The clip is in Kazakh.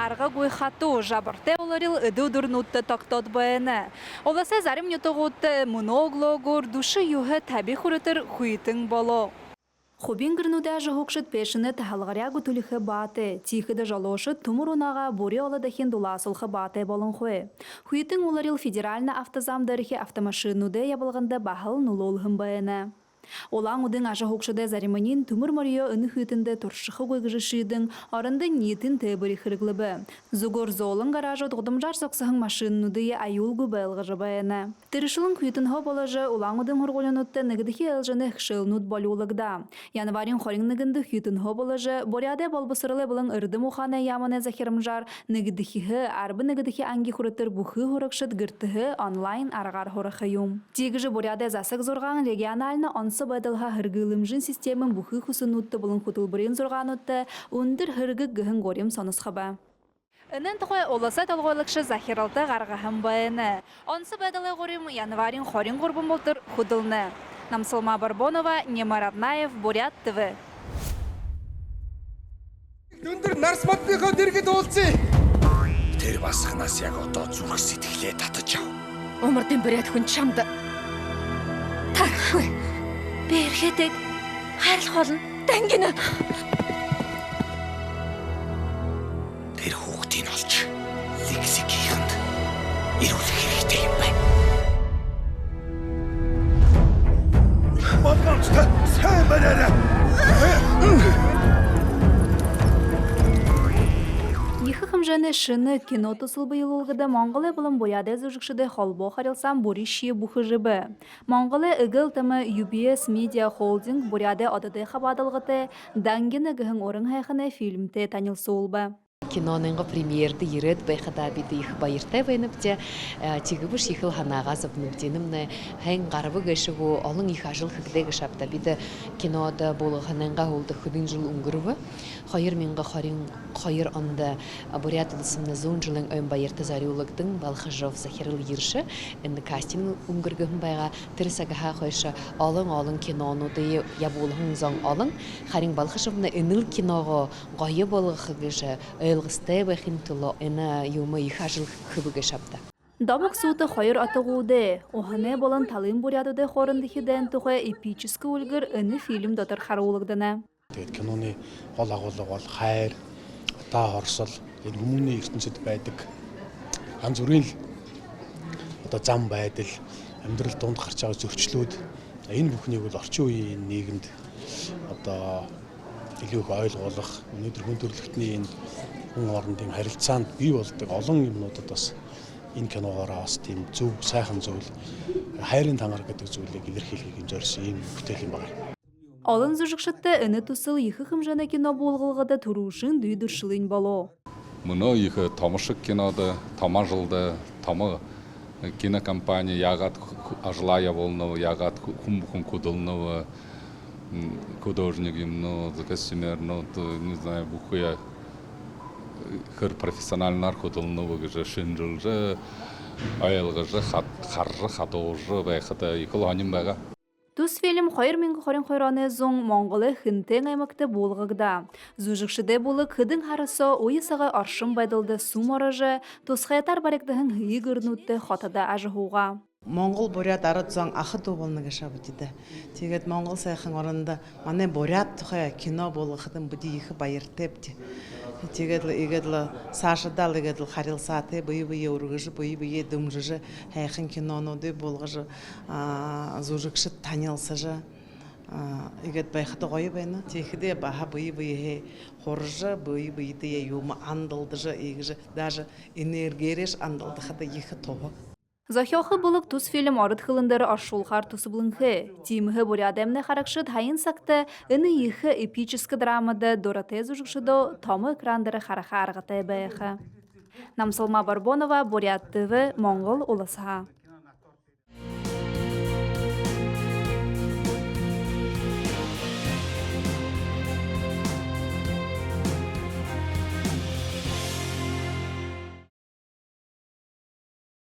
арга гуйхату жабырте оларил ыдудурнутты токтот бэне. Оласа зарим нютогутты моноглогур души юхе таби хурытыр хуитың боло. Хубин гырнуда жахукшит пешіне тахалгарягу тулихе баты, тихіді жалошит тумурунаға бури оладахин дуласылхы баты болын хуе. Хуитың оларил федеральна автозамдарихи автомашинуде ябылғында бахыл нулолхын бэне. Олаң удың ажа хукшыда зариманин тумур марио ыны хүйтінде туршықы көйгіжішийдің арынды ниетін тәбірі хырглыбы. Зугор золын гаражы тұғдымжар соқсығын машиннудые аюлгу бәлғыжы бәйіні. Тырышылын хүйтін хо болажы олаң удың ұрғолынутты нігдіхи әлжіні хшылнут болюлығда. Январин хорин нігінді хүйтін хо болажы боряде болбысырылы бұлың ұрды мұханы яманы захирымжар нігдіхі арбы нігдіхі анги хұрытыр бұхы хұрықшыт гіртіхі онлайн арғар хұрықы юм. Тегіжі боряде засық зорған региональны бадылға хыргылымжын системын бұхы құсынутты бұлын құтылбырын зорғанутты өндір хыргы гіхін горем сонысқаба. Үнін тұқой оласа толғойлықшы захиралты ғарғахын байыны. Онсы бадылы горем январин хорин ғорбын болтыр құдылны. Намсылма Барбонова, Немар Аднаев, Бурят ТВ. Дүндір нарсматныхаа дэргэд уулзъя. Тэр басхнаас яг одоо зүрх сэтгэлээ татаж ав. Умардын Бурят хүн чамд тархгүй. Би эрхэтэг хайрлах болно. Дангина. Тэр хүүхдийг олж лексикийхэнд ирүүлэх хэрэгтэй юм байна. Батгамч сайн бараарай. Жаны шыны кино тусылбы йылылғыда Монголы бұлын бояды зүжікшіде холбо харилсан бори шие бұхы жыбы. Монголы үгіл тымы UBS Media Holding бояды одады қабадылғыты дангені гіхін орын хайқыны фильмте танылсы олбы. Киноныңғы премьерді ерет байқада биді их байыртай байныпте, тегібіш ихыл ханаға зыбнымденімні хәң қарыбы гәшігу олың их ажыл хігдегі шапта биді кинода болы хананға олды хүдін жыл ұңгырывы. Қайыр менгі қайыр онды Бурят ылысымны зон жылың өң байырты зарюлықтың балқы захирыл ерші әнді кастинг ұңгыргығын байға тірісагаға қойшы олың кинонуды ябулығын зон олың қарин балқы жовны үніл киноғы ғайы болығы Элгыстай бахин туло эна юма ихажыл хыбыга шапта. Дабык суыты хайыр атығуды, оғаны болан талын бурядуды хорындыхиден тұғы эпическі өлгір үні фильм дотыр қарулығдыны. Киноны гол агуулга бол хайр, атаа хорсол, энэ хүмүүний ертөнцид байдаг ганц бүрийн одоо зам байдал, амьдрал донд гарч байгаа зөрчлүүд энэ бүхнийг бол орчин үеийн нийгэмд одоо илүү их ойлгох, өнөөдөр хүн төрөлхтний энэ хүн хоорондын харилцаанд бий болдог олон юмнуудад бас энэ киногоороо бас тийм зөв сайхан зүйл хайрын танаар гэдэг зүйлийг илэрхийлэхийг зорьсон ийм бүтээл юм байна. Олон зүжікшітті үні тусыл ехі хымжаны кино болғылғыда тұрушын дүйдіршілін болу. Мұны ехі томышық киноды, тома жылды, томы кинокомпания яғат ажлая болынығы, яғат құм кудылынығы, художник именно костюмер, не знаю, бухая хыр профессиональнар худылынығы же шинжыл же, айылғы же, қаржы, хатуғы байқыда екіл аним байға. Тус фильм хайыр менгі хорин хайраны зоң Монголы хынтен аймакты болғығда. Зүжікшіде болы кыдың харысы ойысаға аршын байдылды сум арыжы, тусқаятар баректігін хүйі көрінутты қатада ажығуға. Монгол Бурят арат зоң ақы болны гашабы диде. Тегет Монгол сайхан орында мане Бурят тухай кино болғыдың бұды ехі байыртепті. Тегетлі егетлі сашыдал егетлі харилсаты бұй-бұй өргіжі, бұй-бұй дүмжіжі, хайқын кинонуды болғыжы, зұжықшы танылсыжы, егет байқыды қойы байны. Текіде баха бұй-бұй хоржы, бұй-бұйды юмы андылдыжы, егіжі, даже энергереш андылдықыды ехі тобы. Захиохы бұлық тұс фильм арыт қылындары аршулғар тұсы бұлыңғы. Тимігі бұри адамны қарақшыд хайын сақты үні ехі эпическі драмады Дороте зүжікшіді тамы экрандары қараға арғытай бәйіқі. Намсылма Барбонова, Бурят ТВ, Монгол Улысыға.